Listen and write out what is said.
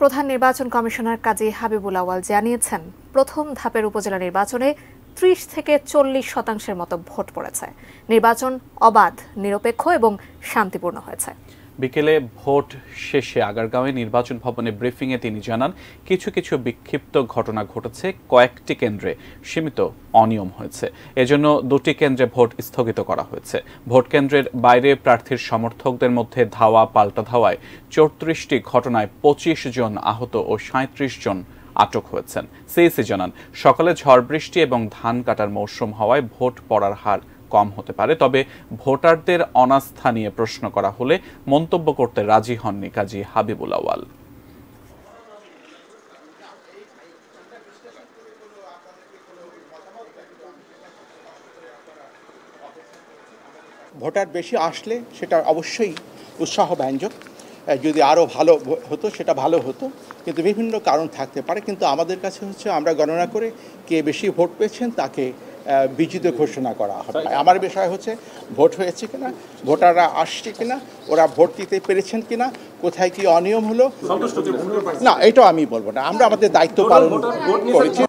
প্রধান নির্বাচন কমিশনার কাজী হাবিবুল আউয়াল জানিয়েছেন, প্রথম ধাপের উপজেলা নির্বাচনে ৩০ থেকে ৪০% মতো ভোট পড়েছে। নির্বাচন অবাধ, নিরপেক্ষ এবং শান্তিপূর্ণ হয়েছে। বিকেলে ভোট শেষে আগারগাঁওয়ে নির্বাচন ভবনে ব্রিফিংয়ে তিনি জানান, কিছু কিছু বিক্ষিপ্ত ঘটনা ঘটেছে, কয়েকটি কেন্দ্রে সীমিত অনিয়ম হয়েছে। এজন্য ২টি কেন্দ্রে ভোট স্থগিত করা হয়েছে। ভোট কেন্দ্রের বাইরে প্রার্থীর সমর্থকদের মধ্যে ধাওয়া পাল্টা ধাওয়ায় ৩৪টি ঘটনায় ২৫ জন আহত ও ৩৭ জন আটক হয়েছেন। সিইসি জানান, সকালে ঝড় বৃষ্টি এবং ধান কাটার মৌসুম হওয়ায় ভোট পড়ার হার কম হতে পারে। তবে ভোটারদের অনাস্থা নিয়ে প্রশ্ন করা হলে মন্তব্য করতে রাজি হননি কাজী হাবিবুল আউয়াল। ভোটার বেশি আসলে সেটা অবশ্যই উৎসাহব্যঞ্জক। যদি আরও ভালো হতো সেটা ভালো হতো, কিন্তু বিভিন্ন কারণ থাকতে পারে। কিন্তু আমাদের কাছে হচ্ছে আমরা গণনা করে কে বেশি ভোট পেয়েছেন তাকে বিজিত ঘোষণা করা হবে। আমার বিষয় হচ্ছে ভোট হয়েছে কিনা, ভোটাররা আসছে কিনা, ওরা ভোট দিতে পেরেছেন কিনা, কোথায় কি অনিয়ম হলো না, এটাও আমি বলবো না। আমরা আমাদের দায়িত্ব পালন করেছি।